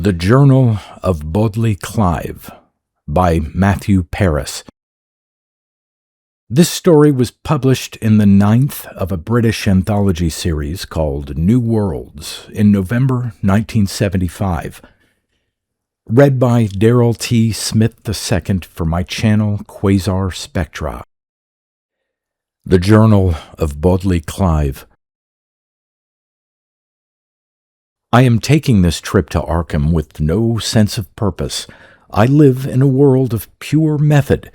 The Journal of BODLEY CLIVE by Matthew Paris. This story was published in the 9th of a British anthology series called New Worlds in November 1975. Read by Darrell T. Smith II for my channel Quasar Spectra. The Journal of BODLEY CLIVE. I am taking this trip to Arkham with no sense of purpose. I live in a world of pure method,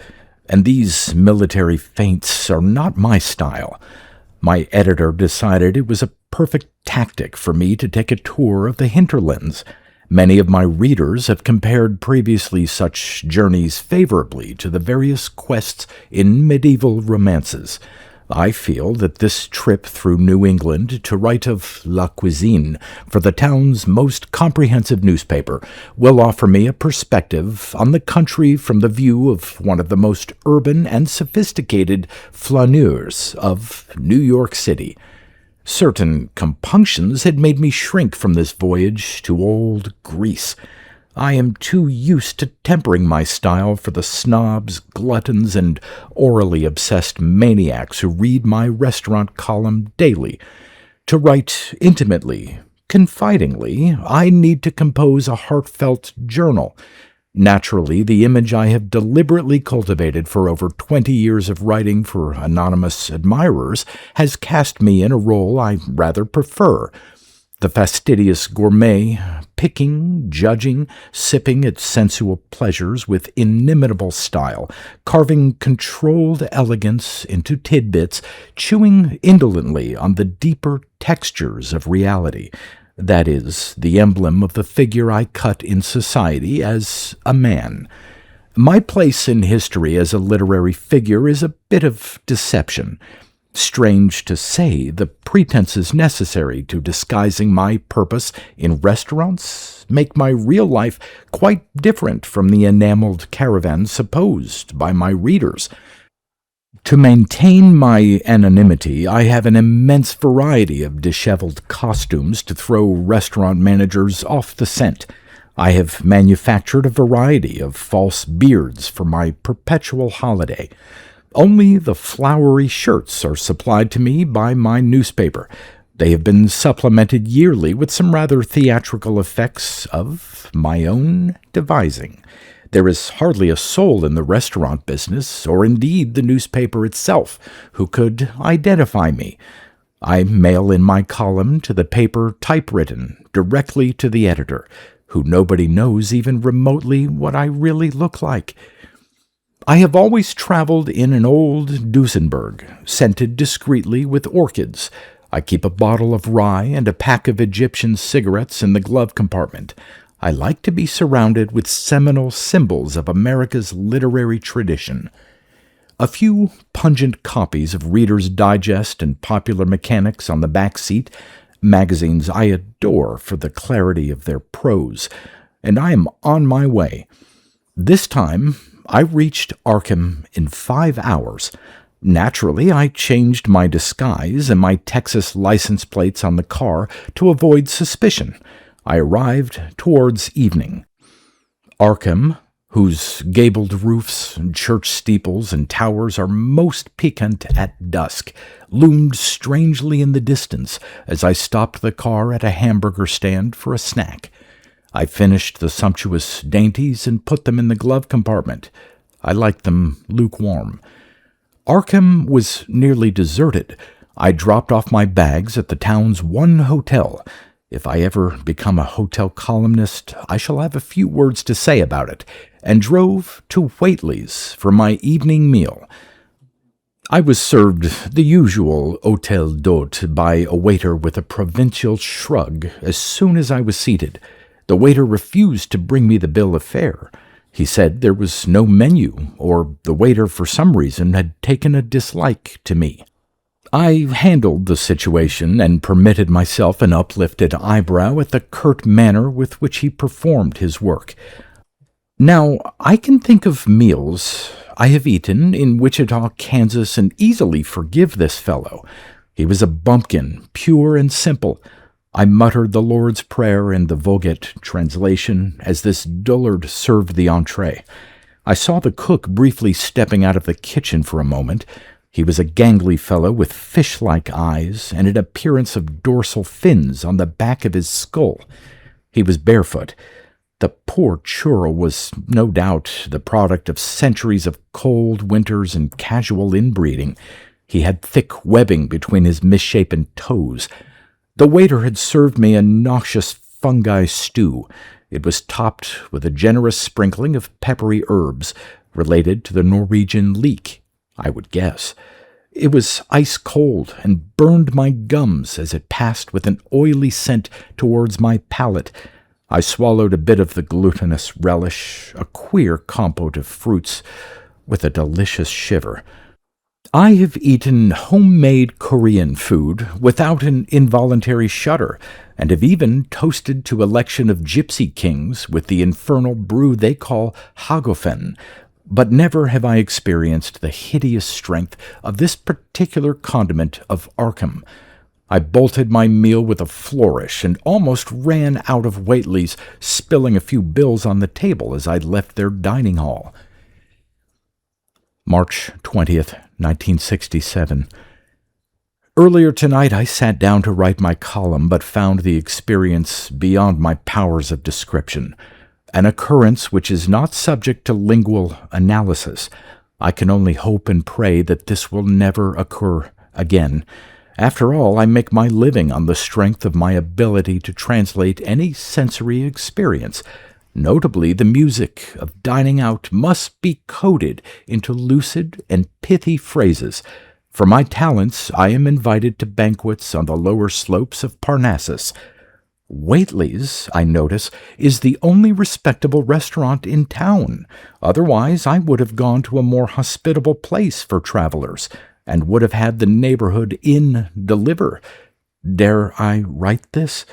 and these military feints are not my style. My editor decided it was a perfect tactic for me to take a tour of the hinterlands. Many of my readers have compared previously such journeys favorably to the various quests in medieval romances. I feel that this trip through New England to write of La Cuisine for the town's most comprehensive newspaper will offer me a perspective on the country from the view of one of the most urban and sophisticated flaneurs of New York City. Certain compunctions had made me shrink from this voyage to old Greece. I am too used to tempering my style for the snobs, gluttons, and orally obsessed maniacs who read my restaurant column daily. To write intimately, confidingly, I need to compose a heartfelt journal. Naturally, the image I have deliberately cultivated for over 20 years of writing for anonymous admirers has cast me in a role I rather prefer. The fastidious gourmet, picking, judging, sipping at sensual pleasures with inimitable style, carving controlled elegance into tidbits, chewing indolently on the deeper textures of reality. That is, the emblem of the figure I cut in society as a man. My place in history as a literary figure is a bit of deception. Strange to say, the pretenses necessary to disguising my purpose in restaurants make my real life quite different from the enameled caravan supposed by my readers. To maintain my anonymity, I have an immense variety of disheveled costumes to throw restaurant managers off the scent. I have manufactured a variety of false beards for my perpetual holiday. Only the flowery shirts are supplied to me by my newspaper. They have been supplemented yearly with some rather theatrical effects of my own devising. There is hardly a soul in the restaurant business, or indeed the newspaper itself, who could identify me. I mail in my column to the paper typewritten, directly to the editor, who nobody knows even remotely what I really look like. I have always traveled in an old Duesenberg, scented discreetly with orchids. I keep a bottle of rye and a pack of Egyptian cigarettes in the glove compartment. I like to be surrounded with seminal symbols of America's literary tradition. A few pungent copies of Reader's Digest and Popular Mechanics on the back seat, magazines I adore for the clarity of their prose, and I am on my way. This time, I reached Arkham in 5 hours. Naturally, I changed my disguise and my Texas license plates on the car to avoid suspicion. I arrived towards evening. Arkham, whose gabled roofs, church steeples, and towers are most piquant at dusk, loomed strangely in the distance as I stopped the car at a hamburger stand for a snack. I finished the sumptuous dainties and put them in the glove compartment. I liked them lukewarm. Arkham was nearly deserted. I dropped off my bags at the town's one hotel. If I ever become a hotel columnist, I shall have a few words to say about it, and drove to Whately's for my evening meal. I was served the usual hôtel d'hôte by a waiter with a provincial shrug as soon as I was seated. The waiter refused to bring me the bill of fare. He said there was no menu, or the waiter for some reason had taken a dislike to me. I handled the situation and permitted myself an uplifted eyebrow at the curt manner with which he performed his work. Now, I can think of meals I have eaten in Wichita, Kansas, and easily forgive this fellow. He was a bumpkin, pure and simple. I muttered the Lord's Prayer in the Vulgate translation as this dullard served the entree. I saw the cook briefly stepping out of the kitchen for a moment. He was a gangly fellow with fish-like eyes and an appearance of dorsal fins on the back of his skull. He was barefoot. The poor churl was no doubt the product of centuries of cold winters and casual inbreeding. He had thick webbing between his misshapen toes. The waiter had served me a noxious fungi stew. It was topped with a generous sprinkling of peppery herbs related to the Norwegian leek, I would guess. It was ice cold and burned my gums as it passed with an oily scent towards my palate. I swallowed a bit of the glutinous relish, a queer compote of fruits, with a delicious shiver. I have eaten homemade Korean food without an involuntary shudder, and have even toasted to election of gypsy kings with the infernal brew they call hagofen, but never have I experienced the hideous strength of this particular condiment of Arkham. I bolted my meal with a flourish and almost ran out of Whately's, spilling a few bills on the table as I left their dining hall. March 20th, 1967. Earlier tonight I sat down to write my column, but found the experience beyond my powers of description. An occurrence which is not subject to lingual analysis. I can only hope and pray that this will never occur again. After all, I make my living on the strength of my ability to translate any sensory experience. Notably, the music of dining out must be coded into lucid and pithy phrases. For my talents, I am invited to banquets on the lower slopes of Parnassus. Whately's, I notice, is the only respectable restaurant in town. Otherwise, I would have gone to a more hospitable place for travelers, and would have had the neighborhood inn deliver. Dare I write this?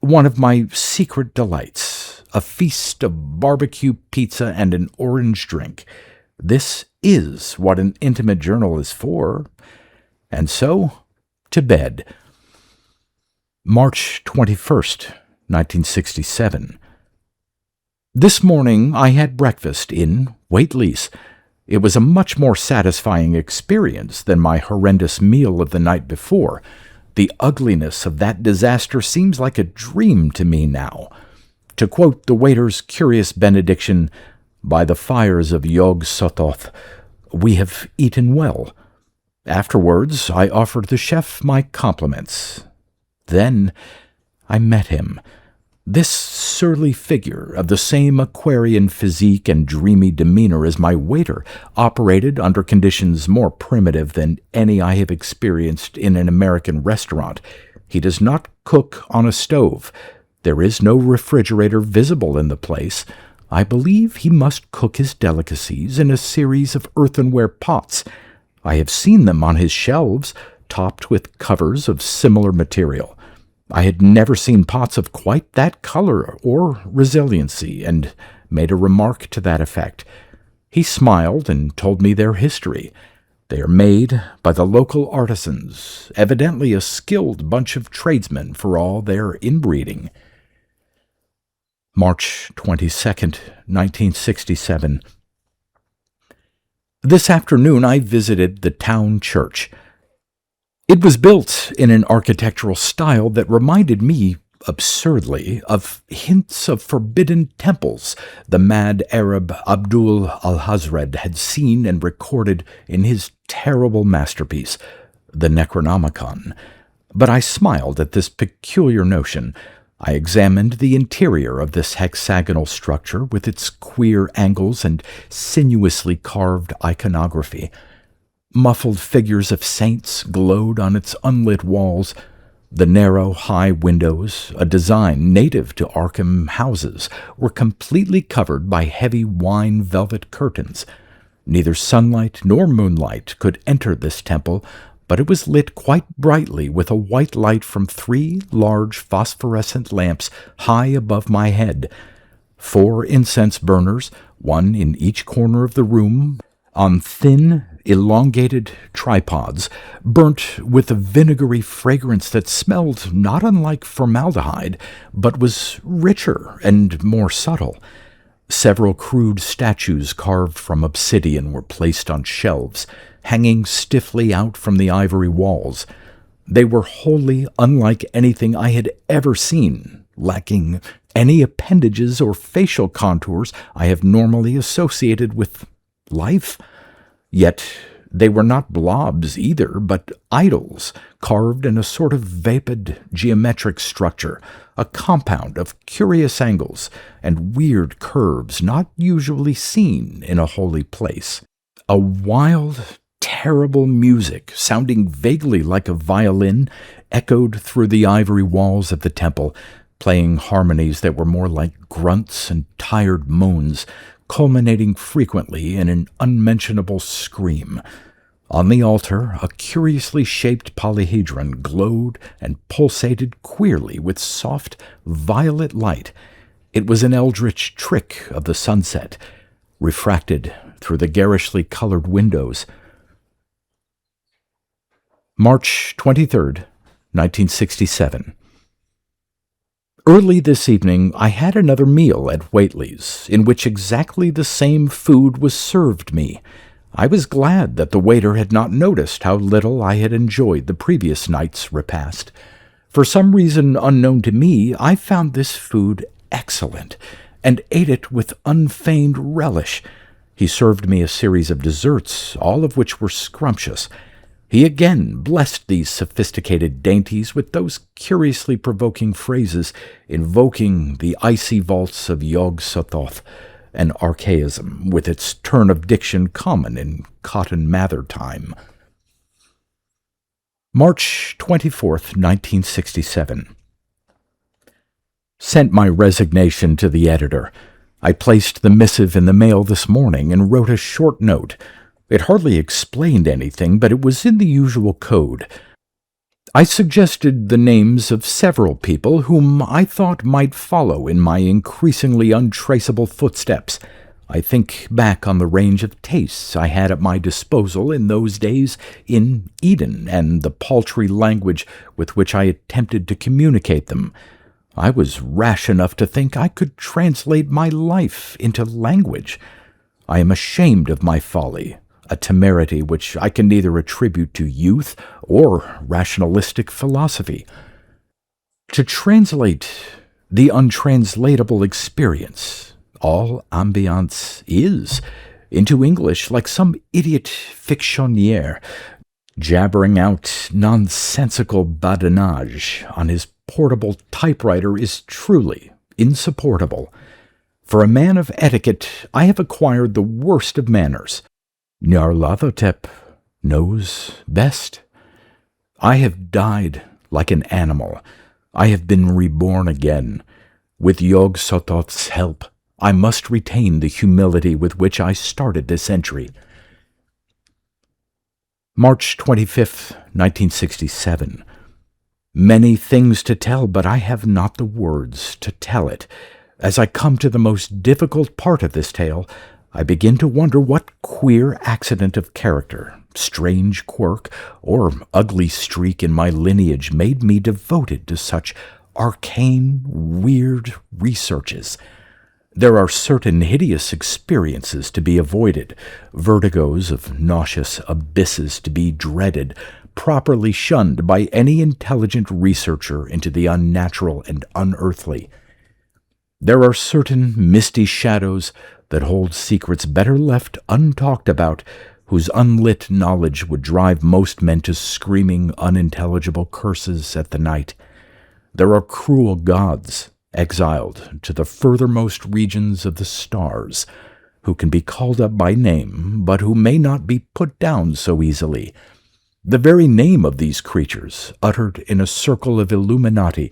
One of my secret delights, a feast of barbecue pizza and an orange drink. This is what an intimate journal is for. And so, to bed. March 21st, 1967. This morning I had breakfast in Whately's. It was a much more satisfying experience than my horrendous meal of the night before. The ugliness of that disaster seems like a dream to me now. To quote the waiter's curious benediction, "By the fires of yog-soth, we have eaten well." Afterwards, I offered the chef my compliments. Then I met him. This surly figure, of the same Aquarian physique and dreamy demeanor as my waiter, operated under conditions more primitive than any I have experienced in an American restaurant. He does not cook on a stove. There is no refrigerator visible in the place. I believe he must cook his delicacies in a series of earthenware pots. I have seen them on his shelves, topped with covers of similar material. I had never seen pots of quite that color or resiliency, and made a remark to that effect. He smiled and told me their history. They are made by the local artisans, evidently a skilled bunch of tradesmen for all their inbreeding. March 22nd, 1967. This afternoon I visited the town church. It was built in an architectural style that reminded me, absurdly, of hints of forbidden temples the mad Arab Abdul al-Hazred had seen and recorded in his terrible masterpiece, the Necronomicon. But I smiled at this peculiar notion. I examined the interior of this hexagonal structure with its queer angles and sinuously carved iconography. Muffled figures of saints glowed on its unlit walls. The narrow, high windows, a design native to Arkham houses, were completely covered by heavy wine velvet curtains. Neither sunlight nor moonlight could enter this temple, but it was lit quite brightly with a white light from 3 large phosphorescent lamps high above my head. 4 incense burners, one in each corner of the room, on thin, elongated tripods, burnt with a vinegary fragrance that smelled not unlike formaldehyde, but was richer and more subtle. Several crude statues carved from obsidian were placed on shelves, hanging stiffly out from the ivory walls. They were wholly unlike anything I had ever seen, lacking any appendages or facial contours I have normally associated with life. Yet they were not blobs either, but idols, carved in a sort of vapid geometric structure, a compound of curious angles and weird curves not usually seen in a holy place. A wild, terrible music, sounding vaguely like a violin, echoed through the ivory walls of the temple, playing harmonies that were more like grunts and tired moans, culminating frequently in an unmentionable scream. On the altar, a curiously shaped polyhedron glowed and pulsated queerly with soft, violet light. It was an eldritch trick of the sunset, refracted through the garishly colored windows. March 23rd, 1967. Early this evening, I had another meal at Whately's, in which exactly the same food was served me. I was glad that the waiter had not noticed how little I had enjoyed the previous night's repast. For some reason unknown to me, I found this food excellent, and ate it with unfeigned relish. He served me a series of desserts, all of which were scrumptious. He again blessed these sophisticated dainties with those curiously provoking phrases invoking the icy vaults of yog-soth, an archaism with its turn of diction common in Cotton Mather time. March 24th, 1967. Sent my resignation to the editor. I placed the missive in the mail this morning and wrote a short note. It hardly explained anything, but it was in the usual code. I suggested the names of several people whom I thought might follow in my increasingly untraceable footsteps. I think back on the range of tastes I had at my disposal in those days in Eden and the paltry language with which I attempted to communicate them. I was rash enough to think I could translate my life into language. I am ashamed of my folly, a temerity which I can neither attribute to youth or rationalistic philosophy. To translate the untranslatable experience, all ambiance is, into English like some idiot fictionnaire, jabbering out nonsensical badinage on his portable typewriter is truly insupportable. For a man of etiquette, I have acquired the worst of manners. Nyarlathotep knows best. I have died like an animal. I have been reborn again. With Yog-Sothoth's help, I must retain the humility with which I started this entry. March 25th, 1967. Many things to tell, but I have not the words to tell it. As I come to the most difficult part of this tale, I begin to wonder what queer accident of character, strange quirk, or ugly streak in my lineage made me devoted to such arcane, weird researches. There are certain hideous experiences to be avoided, vertigos of nauseous abysses to be dreaded, properly shunned by any intelligent researcher into the unnatural and unearthly. There are certain misty shadows that hold secrets better left untalked about, whose unlit knowledge would drive most men to screaming unintelligible curses at the night. There are cruel gods, exiled to the furthermost regions of the stars, who can be called up by name, but who may not be put down so easily. The very name of these creatures, uttered in a circle of Illuminati,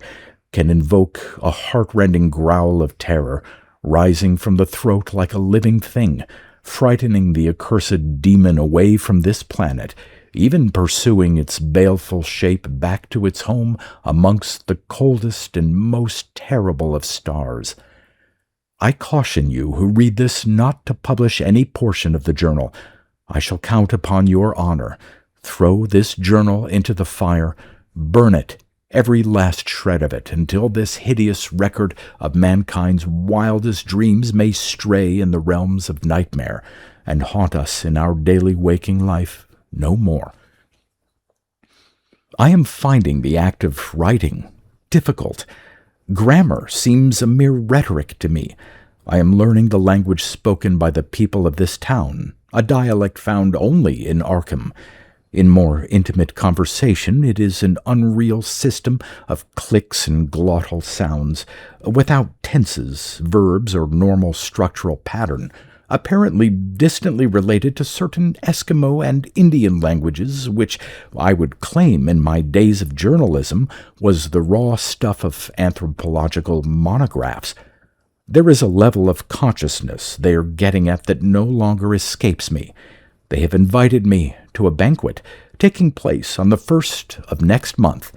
can invoke a heart-rending growl of terror, rising from the throat like a living thing, frightening the accursed demon away from this planet, even pursuing its baleful shape back to its home amongst the coldest and most terrible of stars. I caution you who read this not to publish any portion of the journal. I shall count upon your honor. Throw this journal into the fire, burn it, every last shred of it, until this hideous record of mankind's wildest dreams may stray in the realms of nightmare and haunt us in our daily waking life no more. I am finding the act of writing difficult. Grammar seems a mere rhetoric to me. I am learning the language spoken by the people of this town, a dialect found only in Arkham. In more intimate conversation, it is an unreal system of clicks and glottal sounds, without tenses, verbs, or normal structural pattern, apparently distantly related to certain Eskimo and Indian languages, which I would claim in my days of journalism was the raw stuff of anthropological monographs. There is a level of consciousness they are getting at that no longer escapes me. They have invited me to a banquet taking place on the 1st of next month.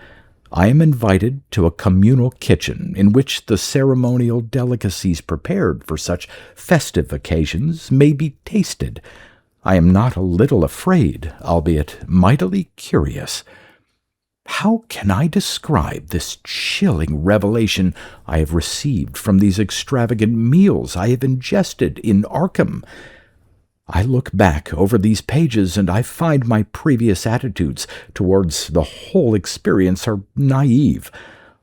I am invited to a communal kitchen in which the ceremonial delicacies prepared for such festive occasions may be tasted. I am not a little afraid, albeit mightily curious. How can I describe this chilling revelation I have received from these extravagant meals I have ingested in Arkham? I look back over these pages and I find my previous attitudes towards the whole experience are naive.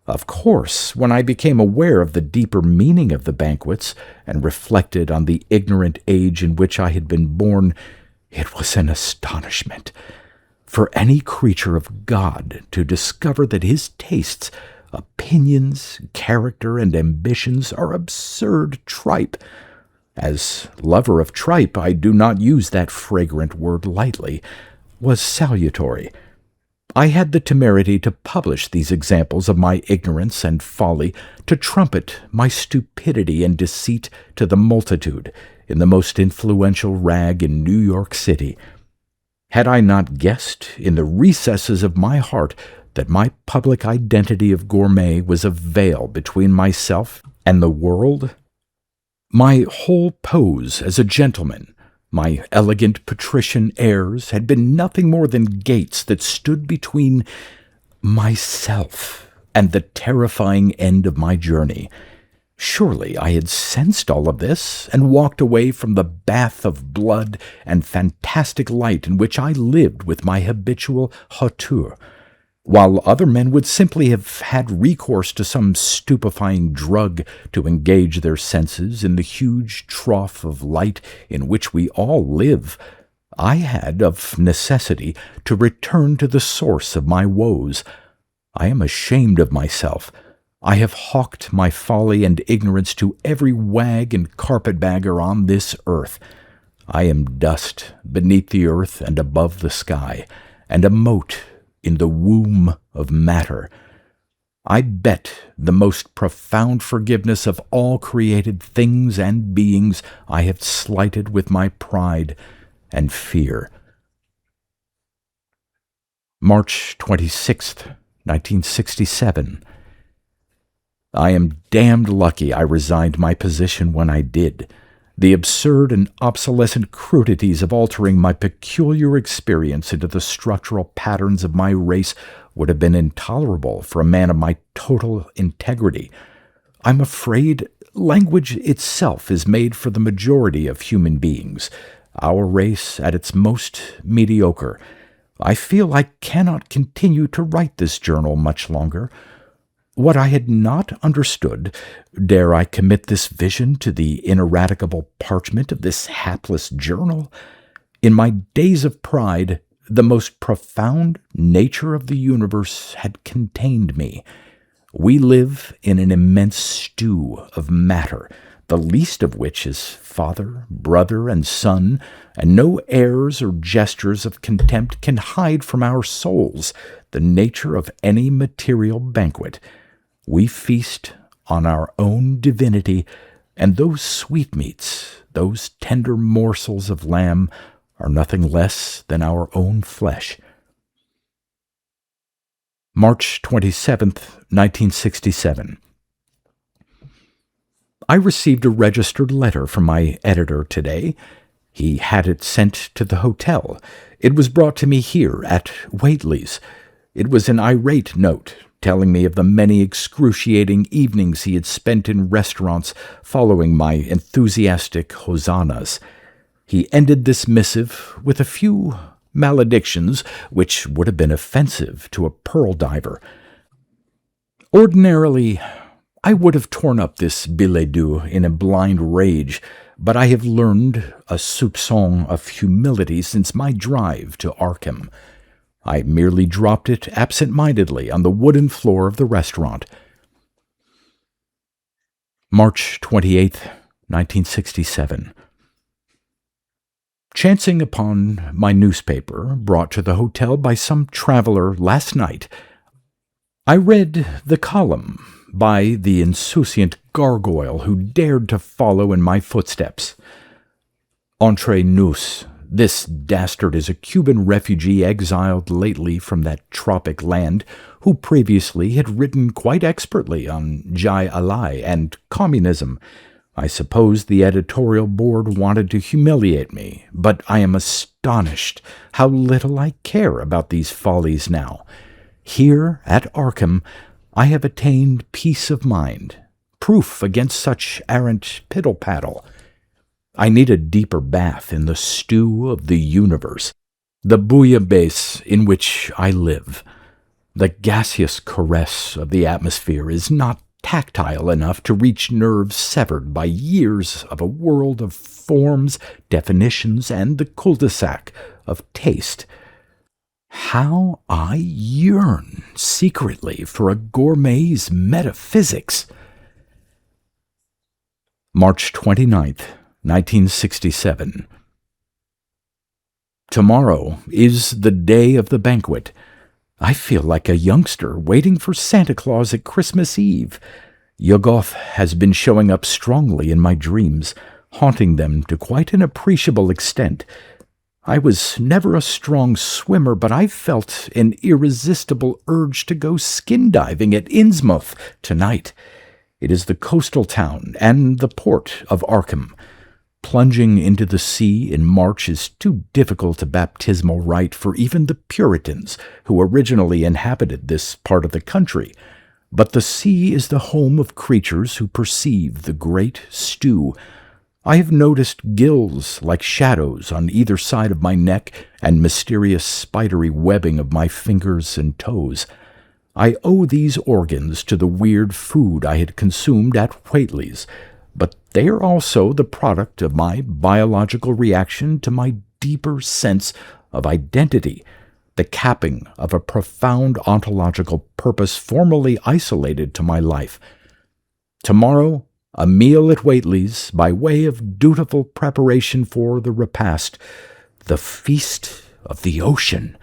Of course, when I became aware of the deeper meaning of the banquets and reflected on the ignorant age in which I had been born, it was an astonishment. For any creature of God to discover that his tastes, opinions, character, and ambitions are absurd tripe. As lover of tripe, I do not use that fragrant word lightly, was salutary. I had the temerity to publish these examples of my ignorance and folly, to trumpet my stupidity and deceit to the multitude in the most influential rag in New York City. Had I not guessed in the recesses of my heart that my public identity of gourmet was a veil between myself and the world? My whole pose as a gentleman, my elegant patrician airs, had been nothing more than gates that stood between myself and the terrifying end of my journey. Surely I had sensed all of this and walked away from the bath of blood and fantastic light in which I lived with my habitual hauteur, while other men would simply have had recourse to some stupefying drug to engage their senses in the huge trough of light in which we all live. I had, of necessity, to return to the source of my woes. I am ashamed of myself. I have hawked my folly and ignorance to every wag and carpetbagger on this earth. I am dust beneath the earth and above the sky, and a mote in the womb of matter. I bet the most profound forgiveness of all created things and beings I have slighted with my pride and fear. March 26th, 1967. I am damned lucky I resigned my position when I did. The absurd and obsolescent crudities of altering my peculiar experience into the structural patterns of my race would have been intolerable for a man of my total integrity. I'm afraid language itself is made for the majority of human beings, our race at its most mediocre. I feel I cannot continue to write this journal much longer. What I had not understood, dare I commit this vision to the ineradicable parchment of this hapless journal? In my days of pride, the most profound nature of the universe had contained me. We live in an immense stew of matter, the least of which is father, brother, and son, and no airs or gestures of contempt can hide from our souls the nature of any material banquet. We feast on our own divinity, and those sweetmeats, those tender morsels of lamb, are nothing less than our own flesh. March 27th, 1967. I received a registered letter from my editor today. He had it sent to the hotel. It was brought to me here at Whately's. It was an irate note, telling me of the many excruciating evenings he had spent in restaurants following my enthusiastic hosannas. He ended this missive with a few maledictions which would have been offensive to a pearl diver. Ordinarily, I would have torn up this billet doux in a blind rage, but I have learned a soupçon of humility since my drive to Arkham. I merely dropped it absent-mindedly on the wooden floor of the restaurant. March 28th, 1967. Chancing upon my newspaper, brought to the hotel by some traveler last night, I read the column by the insouciant gargoyle who dared to follow in my footsteps. Entre nous, this dastard is a Cuban refugee exiled lately from that tropic land, who previously had written quite expertly on Jai Alai and communism. I suppose the editorial board wanted to humiliate me, but I am astonished how little I care about these follies now. Here at Arkham, I have attained peace of mind, proof against such arrant piddle-paddle. I need a deeper bath in the stew of the universe, the bouillabaisse in which I live. The gaseous caress of the atmosphere is not tactile enough to reach nerves severed by years of a world of forms, definitions, and the cul-de-sac of taste. How I yearn secretly for a gourmet's metaphysics! March 29th, 1967. Tomorrow is the day of the banquet. I feel like a youngster waiting for Santa Claus at Christmas Eve. Yog-soth has been showing up strongly in my dreams, haunting them to quite an appreciable extent. I was never a strong swimmer, but I felt an irresistible urge to go skin diving at Innsmouth tonight. It is the coastal town and the port of Arkham. Plunging into the sea in March is too difficult a baptismal rite for even the Puritans who originally inhabited this part of the country. But the sea is the home of creatures who perceive the great stew. I have noticed gills like shadows on either side of my neck and mysterious spidery webbing of my fingers and toes. I owe these organs to the weird food I had consumed at Whately's, but they are also the product of my biological reaction to my deeper sense of identity, the capping of a profound ontological purpose formerly isolated to my life. Tomorrow, a meal at Whately's by way of dutiful preparation for the repast, the feast of the ocean.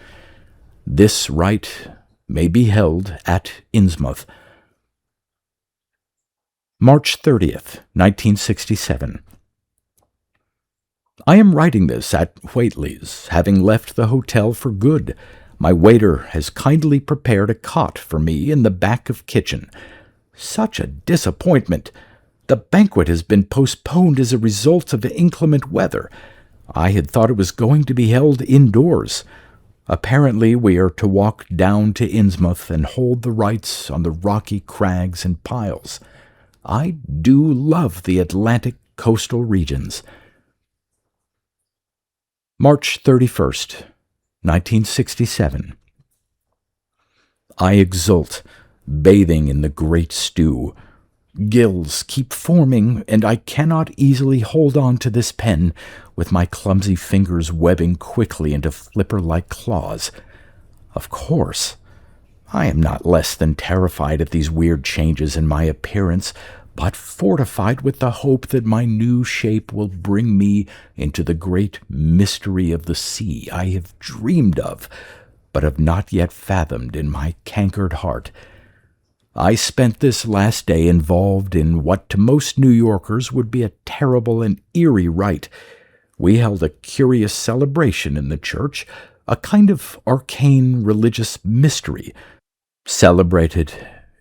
This rite may be held at Innsmouth. March 30th, 1967. I am writing this at Whately's, having left the hotel for good. My waiter has kindly prepared a cot for me in the back of kitchen. Such a disappointment! The banquet has been postponed as a result of inclement weather. I had thought it was going to be held indoors. Apparently we are to walk down to Innsmouth and hold the rites on the rocky crags and piles. I do love the Atlantic coastal regions. March 31st, 1967. I exult, bathing in the great stew. Gills keep forming, and I cannot easily hold on to this pen, with my clumsy fingers webbing quickly into flipper-like claws. Of course, I am not less than terrified at these weird changes in my appearance, but fortified with the hope that my new shape will bring me into the great mystery of the sea I have dreamed of, but have not yet fathomed in my cankered heart. I spent this last day involved in what to most New Yorkers would be a terrible and eerie rite. We held a curious celebration in the church, a kind of arcane religious mystery, celebrated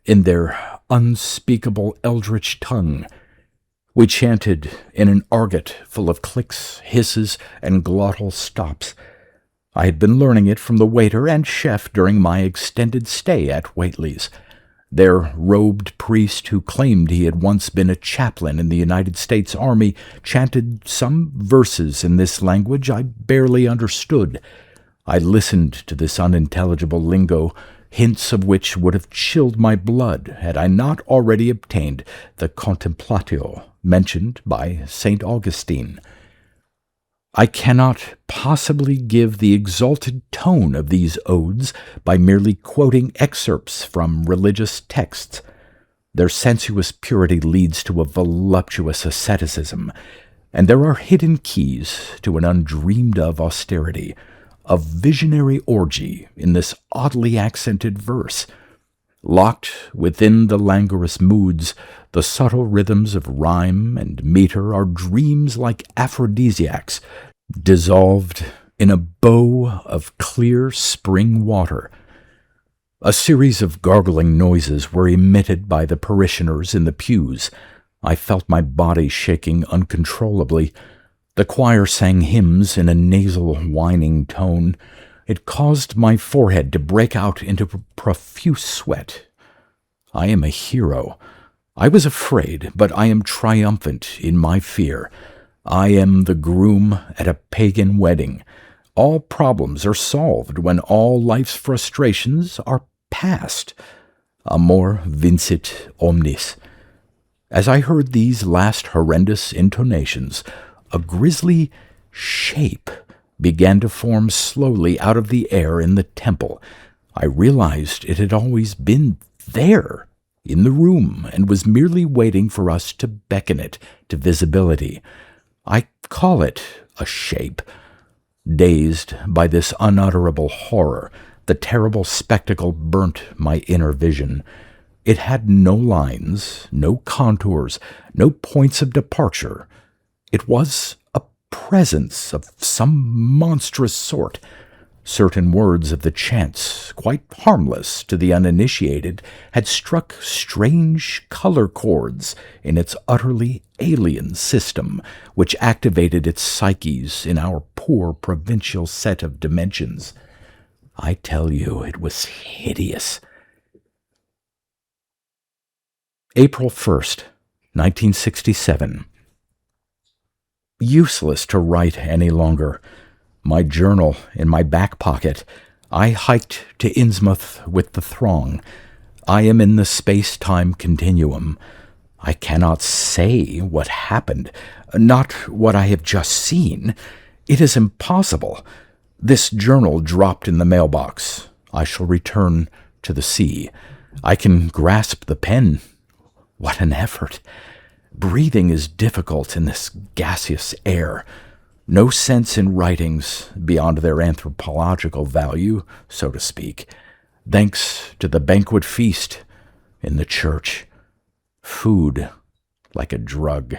in their unspeakable eldritch tongue. We chanted in an argot full of clicks, hisses, and glottal stops. I had been learning it from the waiter and chef during my extended stay at Whately's. Their robed priest, who claimed he had once been a chaplain in the United States Army, chanted some verses in this language I barely understood. I listened to this unintelligible lingo, hints of which would have chilled my blood had I not already obtained the contemplatio mentioned by St. Augustine. I cannot possibly give the exalted tone of these odes by merely quoting excerpts from religious texts. Their sensuous purity leads to a voluptuous asceticism, and there are hidden keys to an undreamed-of austerity, a visionary orgy in this oddly accented verse. Locked within the languorous moods, the subtle rhythms of rhyme and meter are dreams like aphrodisiacs, dissolved in a bow of clear spring water. A series of gargling noises were emitted by the parishioners in the pews. I felt my body shaking uncontrollably. The choir sang hymns in a nasal, whining tone. It caused my forehead to break out into profuse sweat. I am a hero. I was afraid, but I am triumphant in my fear. I am the groom at a pagan wedding. All problems are solved when all life's frustrations are past. Amor vincit omnis. As I heard these last horrendous intonations, a grisly shape began to form slowly out of the air in the temple. I realized it had always been there, in the room, and was merely waiting for us to beckon it to visibility. I call it a shape. Dazed by this unutterable horror, the terrible spectacle burnt my inner vision. It had no lines, no contours, no points of departure. It was a presence of some monstrous sort. Certain words of the chants, quite harmless to the uninitiated, had struck strange color chords in its utterly alien system, which activated its psyches in our poor provincial set of dimensions. I tell you, it was hideous. April 1st, 1967. Useless to write any longer. My journal in my back pocket. I hiked to Innsmouth with the throng. I am in the space-time continuum. I cannot say what happened, not what I have just seen. It is impossible. This journal dropped in the mailbox. I shall return to the sea. I can grasp the pen. What an effort! Breathing is difficult in this gaseous air. No sense in writings beyond their anthropological value, so to speak, thanks to the banquet feast in the church. Food like a drug.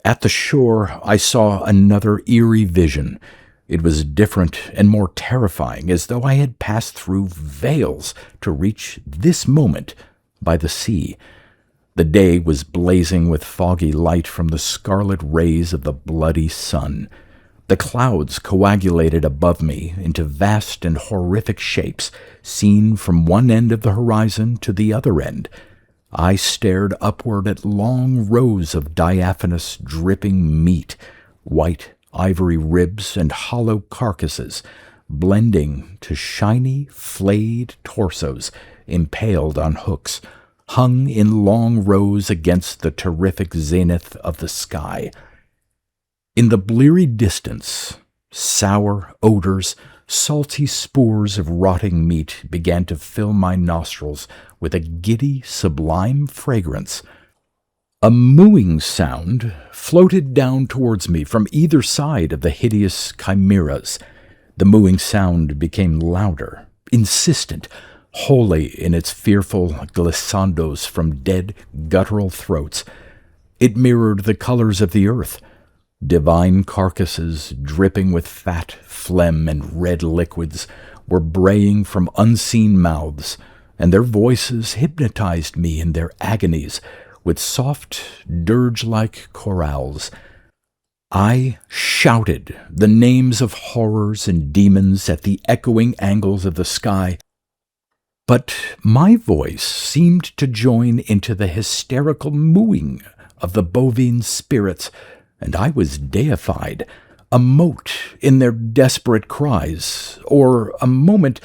At the shore, I saw another eerie vision. It was different and more terrifying, as though I had passed through veils to reach this moment by the sea. The day was blazing with foggy light from the scarlet rays of the bloody sun. The clouds coagulated above me into vast and horrific shapes, seen from one end of the horizon to the other end. I stared upward at long rows of diaphanous, dripping meat, white ivory ribs and hollow carcasses, blending to shiny, flayed torsos impaled on hooks, hung in long rows against the terrific zenith of the sky. In the bleary distance, sour odors, salty spores of rotting meat began to fill my nostrils with a giddy, sublime fragrance. A mooing sound floated down towards me from either side of the hideous chimeras. The mooing sound became louder, insistent, wholly in its fearful glissandos from dead, guttural throats. It mirrored the colors of the earth. Divine carcasses, dripping with fat, phlegm, and red liquids, were braying from unseen mouths, and their voices hypnotized me in their agonies, with soft, dirge-like chorales. I shouted the names of horrors and demons at the echoing angles of the sky, but my voice seemed to join into the hysterical mooing of the bovine spirits, and I was deified, a mote in their desperate cries, or a moment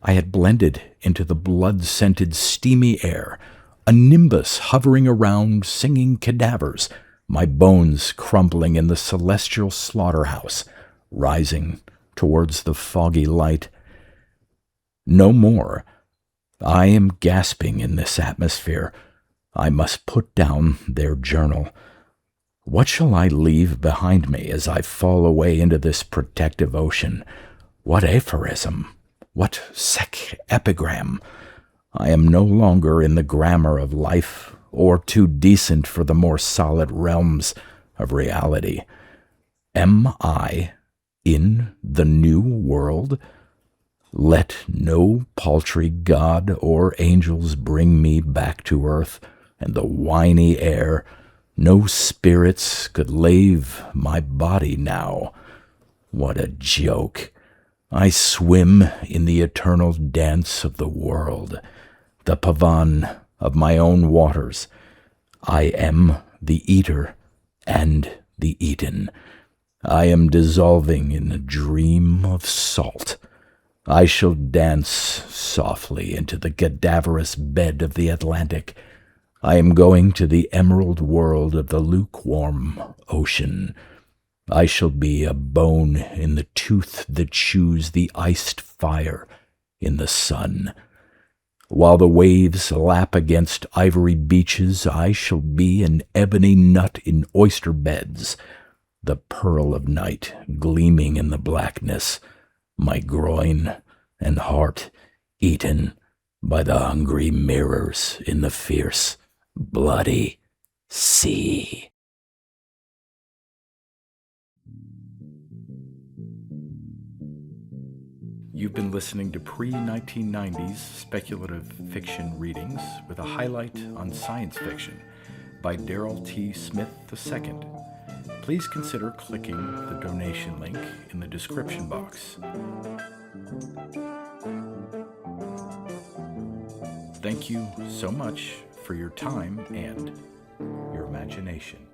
I had blended into the blood-scented steamy air, a nimbus hovering around singing cadavers, my bones crumbling in the celestial slaughterhouse, rising towards the foggy light. No more. I am gasping in this atmosphere. I must put down their journal. What shall I leave behind me as I fall away into this protective ocean? What aphorism? What sec epigram? I am no longer in the grammar of life, or too decent for the more solid realms of reality. Am I in the new world? Let no paltry god or angels bring me back to earth and the winy air. No spirits could lave my body now. What a joke! I swim in the eternal dance of the world, the pavan of my own waters. I am the eater and the eaten. I am dissolving in a dream of salt. I shall dance softly into the cadaverous bed of the Atlantic. I am going to the emerald world of the lukewarm ocean. I shall be a bone in the tooth that chews the iced fire in the sun. While the waves lap against ivory beaches, I shall be an ebony nut in oyster beds, the pearl of night gleaming in the blackness, my groin and heart eaten by the hungry mirrors in the fierce, bloody sea. You've been listening to pre-1990s speculative fiction readings with a highlight on science fiction by Darrell T. Smith II. Please consider clicking the donation link in the description box. Thank you so much for your time and your imagination.